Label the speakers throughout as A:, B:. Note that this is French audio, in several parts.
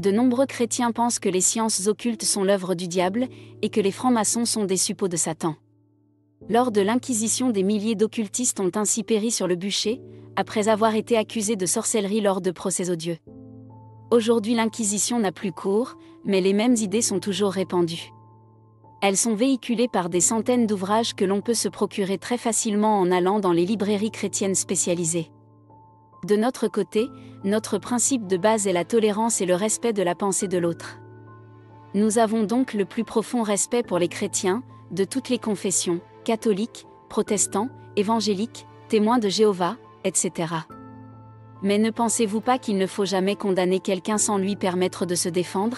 A: De nombreux chrétiens pensent que les sciences occultes sont l'œuvre du diable, et que les francs-maçons sont des suppôts de Satan. Lors de l'Inquisition, des milliers d'occultistes ont ainsi péri sur le bûcher, après avoir été accusés de sorcellerie lors de procès odieux. Aujourd'hui, l'Inquisition n'a plus cours, mais les mêmes idées sont toujours répandues. Elles sont véhiculées par des centaines d'ouvrages que l'on peut se procurer très facilement en allant dans les librairies chrétiennes spécialisées. De notre côté, notre principe de base est la tolérance et le respect de la pensée de l'autre. Nous avons donc le plus profond respect pour les chrétiens, de toutes les confessions, catholiques, protestants, évangéliques, témoins de Jéhovah, etc. Mais ne pensez-vous pas qu'il ne faut jamais condamner quelqu'un sans lui permettre de se défendre ?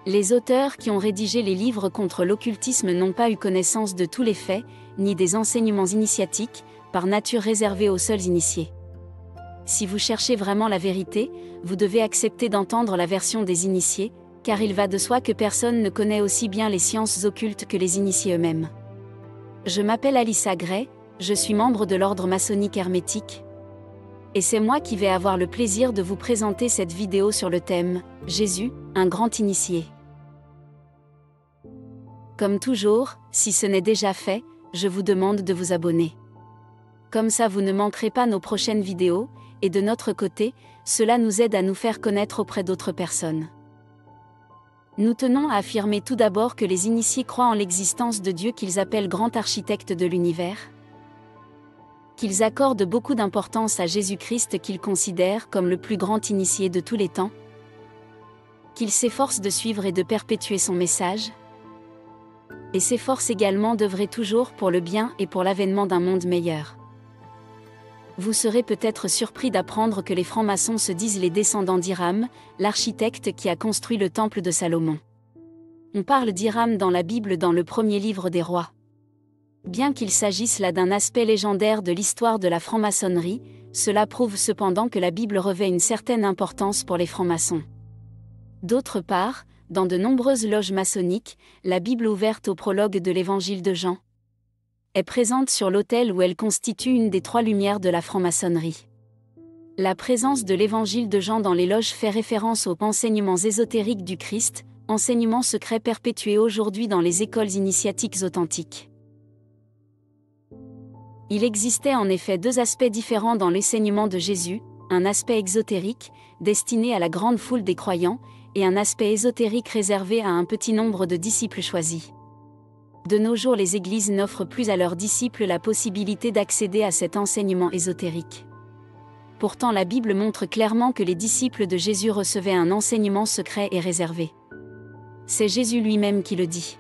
A: Les auteurs qui ont rédigé les livres contre l'occultisme n'ont pas eu connaissance de tous les faits, ni des enseignements initiatiques, par nature réservés aux seuls initiés. Si vous cherchez vraiment la vérité, vous devez accepter d'entendre la version des initiés, car il va de soi que personne ne connaît aussi bien les sciences occultes que les initiés eux-mêmes. Je m'appelle Alyssa Gray, je suis membre de l'ordre maçonnique hermétique. Et c'est moi qui vais avoir le plaisir de vous présenter cette vidéo sur le thème « Jésus, un grand initié ». Comme toujours, si ce n'est déjà fait, je vous demande de vous abonner. Comme ça vous ne manquerez pas nos prochaines vidéos, et de notre côté, cela nous aide à nous faire connaître auprès d'autres personnes. Nous tenons à affirmer tout d'abord que les initiés croient en l'existence de Dieu qu'ils appellent grand architecte de l'univers, qu'ils accordent beaucoup d'importance à Jésus-Christ qu'ils considèrent comme le plus grand initié de tous les temps, qu'ils s'efforcent de suivre et de perpétuer son message, et s'efforcent également d'œuvrer toujours pour le bien et pour l'avènement d'un monde meilleur. Vous serez peut-être surpris d'apprendre que les francs-maçons se disent les descendants d'Hiram, l'architecte qui a construit le temple de Salomon. On parle d'Hiram dans la Bible dans le premier livre des rois. Bien qu'il s'agisse là d'un aspect légendaire de l'histoire de la franc-maçonnerie, cela prouve cependant que la Bible revêt une certaine importance pour les francs-maçons. D'autre part, dans de nombreuses loges maçonniques, la Bible ouverte au prologue de l'Évangile de Jean est présente sur l'autel où elle constitue une des trois lumières de la franc-maçonnerie. La présence de l'Évangile de Jean dans les loges fait référence aux enseignements ésotériques du Christ, enseignements secrets perpétués aujourd'hui dans les écoles initiatiques authentiques. Il existait en effet deux aspects différents dans l'enseignement de Jésus, un aspect exotérique, destiné à la grande foule des croyants, et un aspect ésotérique réservé à un petit nombre de disciples choisis. De nos jours, les églises n'offrent plus à leurs disciples la possibilité d'accéder à cet enseignement ésotérique. Pourtant, la Bible montre clairement que les disciples de Jésus recevaient un enseignement secret et réservé. C'est Jésus lui-même qui le dit.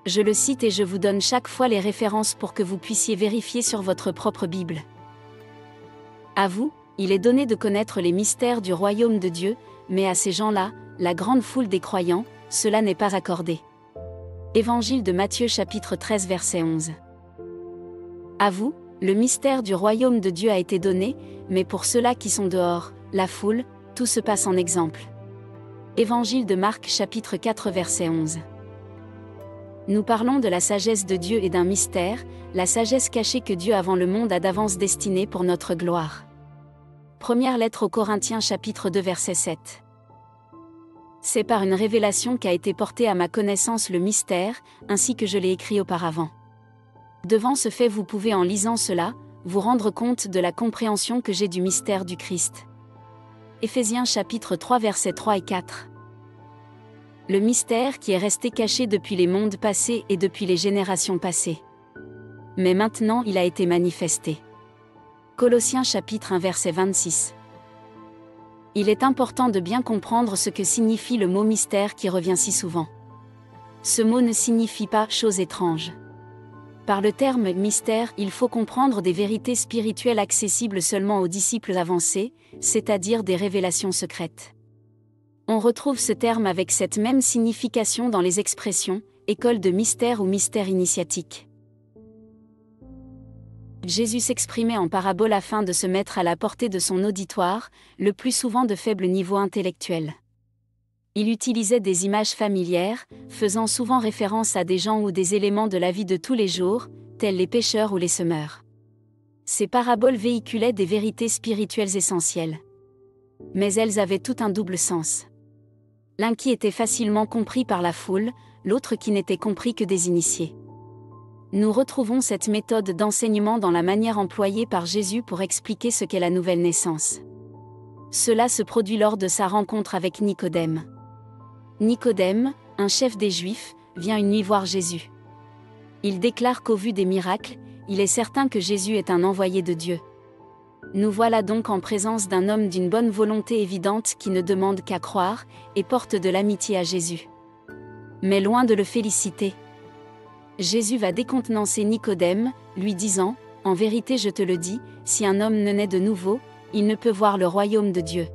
A: Je le cite et je vous donne chaque fois les références pour que vous puissiez vérifier sur votre propre Bible. À vous, il est donné de connaître les mystères du royaume de Dieu, mais à ces gens-là, la grande foule des croyants, cela n'est pas accordé. Évangile de Matthieu chapitre 13 verset 11. À vous, le mystère du royaume de Dieu a été donné, mais pour ceux-là qui sont dehors, la foule, tout se passe en exemple. Évangile de Marc chapitre 4 verset 11. Nous parlons de la sagesse de Dieu et d'un mystère, la sagesse cachée que Dieu avant le monde a d'avance destinée pour notre gloire. Première lettre aux Corinthiens chapitre 2 verset 7. C'est par une révélation qu'a été porté à ma connaissance le mystère, ainsi que je l'ai écrit auparavant. Devant ce fait, vous pouvez en lisant cela, vous rendre compte de la compréhension que j'ai du mystère du Christ. Éphésiens chapitre 3 versets 3 et 4. Le mystère qui est resté caché depuis les mondes passés et depuis les générations passées. Mais maintenant il a été manifesté. Colossiens chapitre 1 verset 26. Il est important de bien comprendre ce que signifie le mot mystère qui revient si souvent. Ce mot ne signifie pas « chose étrange ». Par le terme « mystère », il faut comprendre des vérités spirituelles accessibles seulement aux disciples avancés, c'est-à-dire des révélations secrètes. On retrouve ce terme avec cette même signification dans les expressions « école de mystère » ou « mystère initiatique ». Jésus s'exprimait en parabole afin de se mettre à la portée de son auditoire, le plus souvent de faible niveau intellectuel. Il utilisait des images familières, faisant souvent référence à des gens ou des éléments de la vie de tous les jours, tels les pêcheurs ou les semeurs. Ces paraboles véhiculaient des vérités spirituelles essentielles. Mais elles avaient tout un double sens. L'un qui était facilement compris par la foule, l'autre qui n'était compris que des initiés. Nous retrouvons cette méthode d'enseignement dans la manière employée par Jésus pour expliquer ce qu'est la nouvelle naissance. Cela se produit lors de sa rencontre avec Nicodème. Nicodème, un chef des Juifs, vient une nuit voir Jésus. Il déclare qu'au vu des miracles, il est certain que Jésus est un envoyé de Dieu. Nous voilà donc en présence d'un homme d'une bonne volonté évidente qui ne demande qu'à croire, et porte de l'amitié à Jésus. Mais loin de le féliciter, Jésus va décontenancer Nicodème, lui disant, « En vérité je te le dis, si un homme ne naît de nouveau, il ne peut voir le royaume de Dieu. »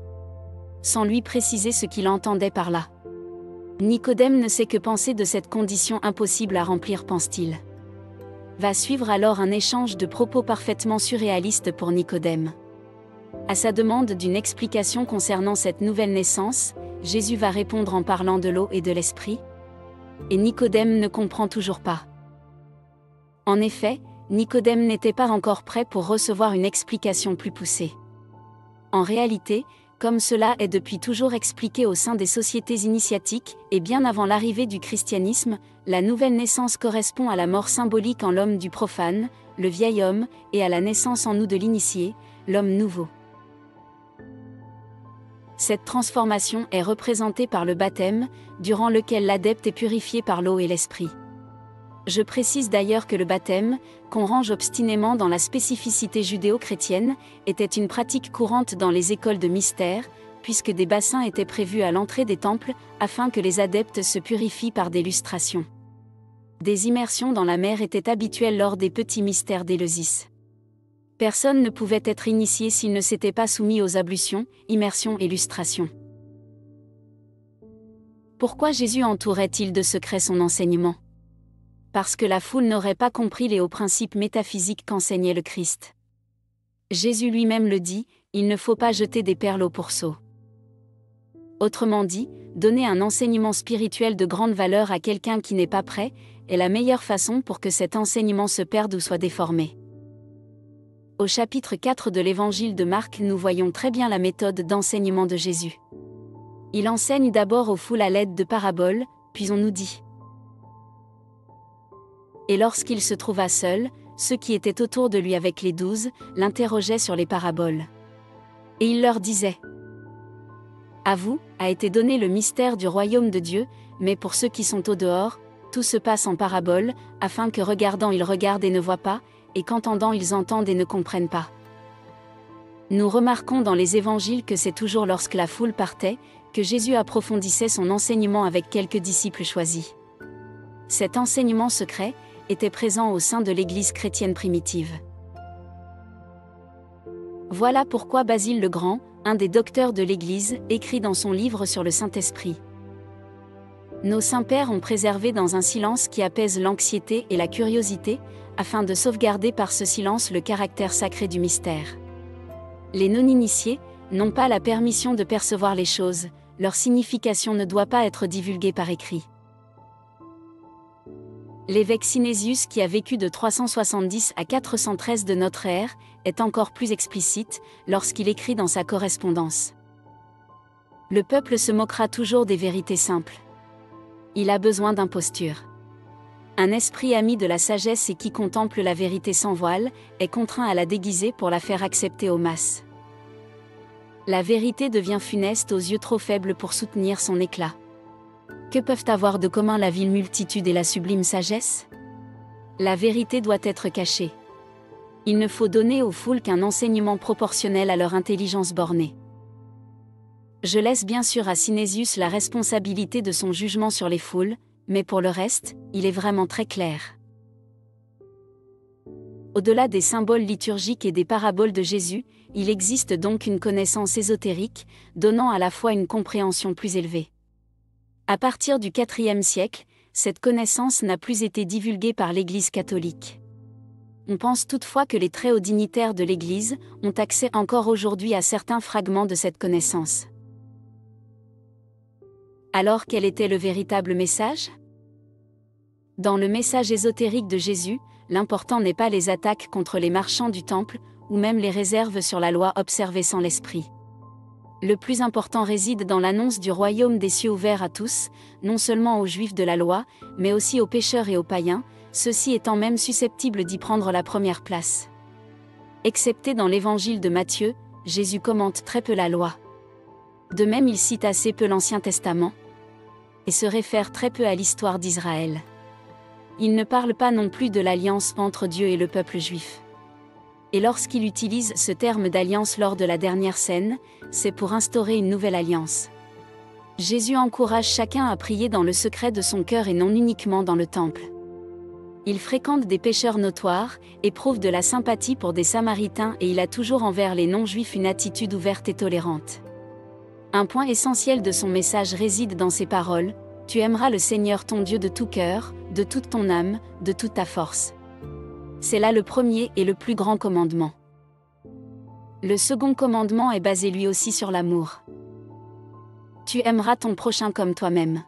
A: Sans lui préciser ce qu'il entendait par là. Nicodème ne sait que penser de cette condition impossible à remplir, pense-t-il. Va suivre alors un échange de propos parfaitement surréalistes pour Nicodème. À sa demande d'une explication concernant cette nouvelle naissance, Jésus va répondre en parlant de l'eau et de l'esprit. Et Nicodème ne comprend toujours pas. En effet, Nicodème n'était pas encore prêt pour recevoir une explication plus poussée. En réalité, comme cela est depuis toujours expliqué au sein des sociétés initiatiques, et bien avant l'arrivée du christianisme, la nouvelle naissance correspond à la mort symbolique en l'homme du profane, le vieil homme, et à la naissance en nous de l'initié, l'homme nouveau. Cette transformation est représentée par le baptême, durant lequel l'adepte est purifié par l'eau et l'esprit. Je précise d'ailleurs que le baptême, qu'on range obstinément dans la spécificité judéo-chrétienne, était une pratique courante dans les écoles de mystère, puisque des bassins étaient prévus à l'entrée des temples, afin que les adeptes se purifient par des lustrations. Des immersions dans la mer étaient habituelles lors des petits mystères d'Éleusis. Personne ne pouvait être initié s'il ne s'était pas soumis aux ablutions, immersions et lustrations. Pourquoi Jésus entourait-il de secrets son enseignement ? Parce que la foule n'aurait pas compris les hauts principes métaphysiques qu'enseignait le Christ. Jésus lui-même le dit, il ne faut pas jeter des perles au pourceau. Autrement dit, donner un enseignement spirituel de grande valeur à quelqu'un qui n'est pas prêt, est la meilleure façon pour que cet enseignement se perde ou soit déformé. Au chapitre 4 de l'évangile de Marc, nous voyons très bien la méthode d'enseignement de Jésus. Il enseigne d'abord aux foules à l'aide de paraboles, puis on nous dit. Et lorsqu'il se trouva seul, ceux qui étaient autour de lui avec les 12, l'interrogeaient sur les paraboles. Et il leur disait : À vous, a été donné le mystère du royaume de Dieu, mais pour ceux qui sont au dehors, tout se passe en paraboles, afin que regardant ils regardent et ne voient pas, et qu'entendant ils entendent et ne comprennent pas. Nous remarquons dans les évangiles que c'est toujours lorsque la foule partait, que Jésus approfondissait son enseignement avec quelques disciples choisis. Cet enseignement secret était présent au sein de l'Église chrétienne primitive. Voilà pourquoi Basile le Grand, un des docteurs de l'Église, écrit dans son livre sur le Saint-Esprit. Nos saints-pères ont préservé dans un silence qui apaise l'anxiété et la curiosité, afin de sauvegarder par ce silence le caractère sacré du mystère. Les non-initiés n'ont pas la permission de percevoir les choses, leur signification ne doit pas être divulguée par écrit. L'évêque Synésius, qui a vécu de 370 à 413 de notre ère, est encore plus explicite, lorsqu'il écrit dans sa correspondance. Le peuple se moquera toujours des vérités simples. Il a besoin d'imposture. Un esprit ami de la sagesse et qui contemple la vérité sans voile, est contraint à la déguiser pour la faire accepter aux masses. La vérité devient funeste aux yeux trop faibles pour soutenir son éclat. Que peuvent avoir de commun la vile multitude et la sublime sagesse ? La vérité doit être cachée. Il ne faut donner aux foules qu'un enseignement proportionnel à leur intelligence bornée. Je laisse bien sûr à Synésius la responsabilité de son jugement sur les foules, mais pour le reste, il est vraiment très clair. Au-delà des symboles liturgiques et des paraboles de Jésus, il existe donc une connaissance ésotérique, donnant à la fois une compréhension plus élevée. À partir du IVe siècle, cette connaissance n'a plus été divulguée par l'Église catholique. On pense toutefois que les très hauts dignitaires de l'Église ont accès encore aujourd'hui à certains fragments de cette connaissance. Alors quel était le véritable message ? Dans le message ésotérique de Jésus, l'important n'est pas les attaques contre les marchands du temple, ou même les réserves sur la loi observée sans l'esprit. Le plus important réside dans l'annonce du royaume des cieux ouvert à tous, non seulement aux Juifs de la loi, mais aussi aux pécheurs et aux païens, ceux-ci étant même susceptibles d'y prendre la première place. Excepté dans l'évangile de Matthieu, Jésus commente très peu la loi. De même, il cite assez peu l'Ancien Testament et se réfère très peu à l'histoire d'Israël. Il ne parle pas non plus de l'alliance entre Dieu et le peuple juif. Et lorsqu'il utilise ce terme d'alliance lors de la dernière scène, c'est pour instaurer une nouvelle alliance. Jésus encourage chacun à prier dans le secret de son cœur et non uniquement dans le temple. Il fréquente des pécheurs notoires, éprouve de la sympathie pour des Samaritains et il a toujours envers les non-juifs une attitude ouverte et tolérante. Un point essentiel de son message réside dans ses paroles: « Tu aimeras le Seigneur ton Dieu de tout cœur, de toute ton âme, de toute ta force. » C'est là le premier et le plus grand commandement. Le second commandement est basé lui aussi sur l'amour. Tu aimeras ton prochain comme toi-même.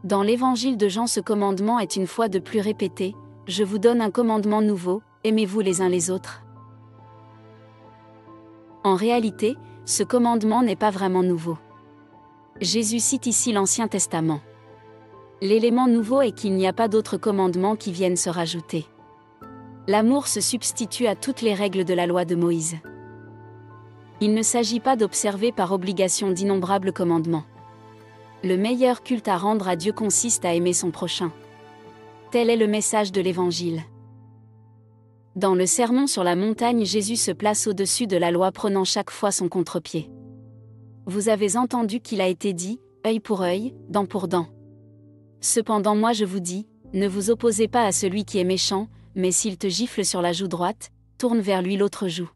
A: Dans l'évangile de Jean, ce commandement est une fois de plus répété: Je vous donne un commandement nouveau, aimez-vous les uns les autres. En réalité, ce commandement n'est pas vraiment nouveau. Jésus cite ici l'Ancien Testament. L'élément nouveau est qu'il n'y a pas d'autres commandements qui viennent se rajouter. L'amour se substitue à toutes les règles de la loi de Moïse. Il ne s'agit pas d'observer par obligation d'innombrables commandements. Le meilleur culte à rendre à Dieu consiste à aimer son prochain. Tel est le message de l'Évangile. Dans le Sermon sur la montagne, Jésus se place au-dessus de la loi, prenant chaque fois son contre-pied. Vous avez entendu qu'il a été dit, œil pour œil, dent pour dent. Cependant moi je vous dis, ne vous opposez pas à celui qui est méchant, mais s'il te gifle sur la joue droite, tourne vers lui l'autre joue.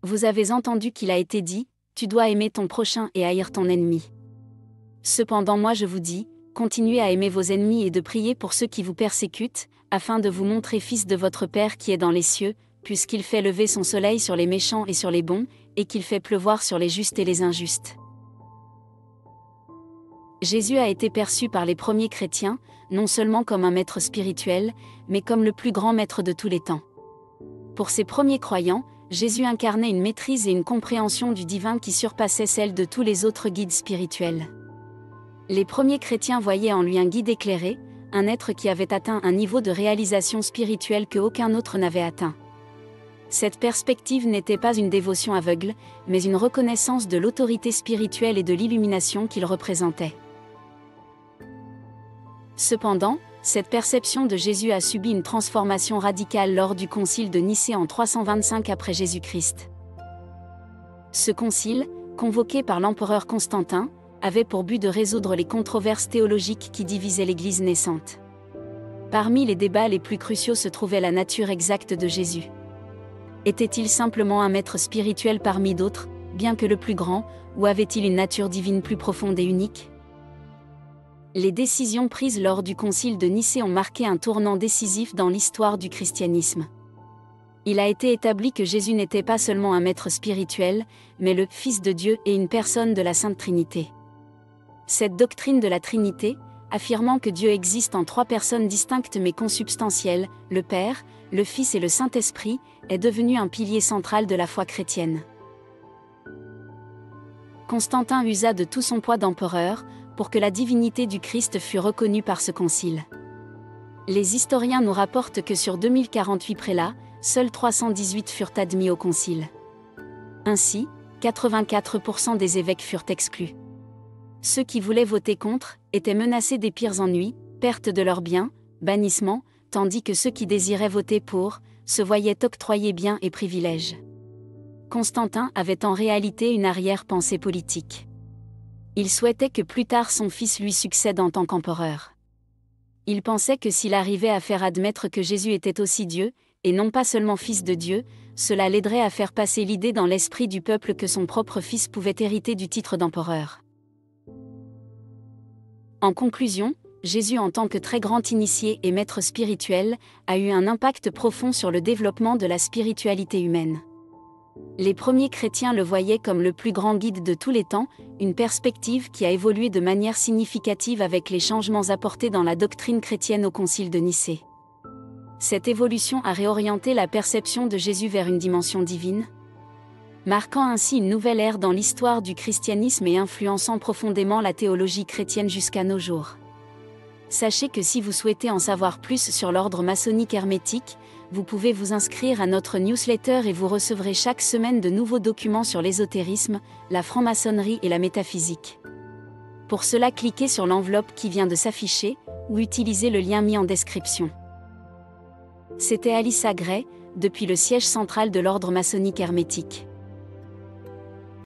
A: Vous avez entendu qu'il a été dit, tu dois aimer ton prochain et haïr ton ennemi. Cependant moi je vous dis, continuez à aimer vos ennemis et de prier pour ceux qui vous persécutent, afin de vous montrer fils de votre Père qui est dans les cieux, puisqu'il fait lever son soleil sur les méchants et sur les bons, et qu'il fait pleuvoir sur les justes et les injustes. Jésus a été perçu par les premiers chrétiens, non seulement comme un maître spirituel, mais comme le plus grand maître de tous les temps. Pour ces premiers croyants, Jésus incarnait une maîtrise et une compréhension du divin qui surpassaient celle de tous les autres guides spirituels. Les premiers chrétiens voyaient en lui un guide éclairé, un être qui avait atteint un niveau de réalisation spirituelle que aucun autre n'avait atteint. Cette perspective n'était pas une dévotion aveugle, mais une reconnaissance de l'autorité spirituelle et de l'illumination qu'il représentait. Cependant, cette perception de Jésus a subi une transformation radicale lors du concile de Nicée en 325 après Jésus-Christ. Ce concile, convoqué par l'empereur Constantin, avait pour but de résoudre les controverses théologiques qui divisaient l'Église naissante. Parmi les débats les plus cruciaux se trouvait la nature exacte de Jésus. Était-il simplement un maître spirituel parmi d'autres, bien que le plus grand, ou avait-il une nature divine plus profonde et unique ? Les décisions prises lors du concile de Nicée ont marqué un tournant décisif dans l'histoire du christianisme. Il a été établi que Jésus n'était pas seulement un maître spirituel, mais le Fils de Dieu et une personne de la Sainte Trinité. Cette doctrine de la Trinité, affirmant que Dieu existe en trois personnes distinctes mais consubstantielles, le Père, le Fils et le Saint-Esprit, est devenue un pilier central de la foi chrétienne. Constantin usa de tout son poids d'empereur, pour que la divinité du Christ fût reconnue par ce concile. Les historiens nous rapportent que sur 2048 prélats, seuls 318 furent admis au concile. Ainsi, 84% des évêques furent exclus. Ceux qui voulaient voter contre étaient menacés des pires ennuis, perte de leurs biens, bannissement, tandis que ceux qui désiraient voter pour se voyaient octroyer biens et privilèges. Constantin avait en réalité une arrière-pensée politique. Il souhaitait que plus tard son fils lui succède en tant qu'empereur. Il pensait que s'il arrivait à faire admettre que Jésus était aussi Dieu, et non pas seulement fils de Dieu, cela l'aiderait à faire passer l'idée dans l'esprit du peuple que son propre fils pouvait hériter du titre d'empereur. En conclusion, Jésus en tant que très grand initié et maître spirituel, a eu un impact profond sur le développement de la spiritualité humaine. Les premiers chrétiens le voyaient comme le plus grand guide de tous les temps, une perspective qui a évolué de manière significative avec les changements apportés dans la doctrine chrétienne au concile de Nicée. Cette évolution a réorienté la perception de Jésus vers une dimension divine. marquant ainsi une nouvelle ère dans l'histoire du christianisme et influençant profondément la théologie chrétienne jusqu'à nos jours. Sachez que si vous souhaitez en savoir plus sur l'ordre maçonnique hermétique, vous pouvez vous inscrire à notre newsletter et vous recevrez chaque semaine de nouveaux documents sur l'ésotérisme, la franc-maçonnerie et la métaphysique. Pour cela, cliquez sur l'enveloppe qui vient de s'afficher, ou utilisez le lien mis en description. C'était Alyssa Gray, depuis le siège central de l'ordre maçonnique hermétique.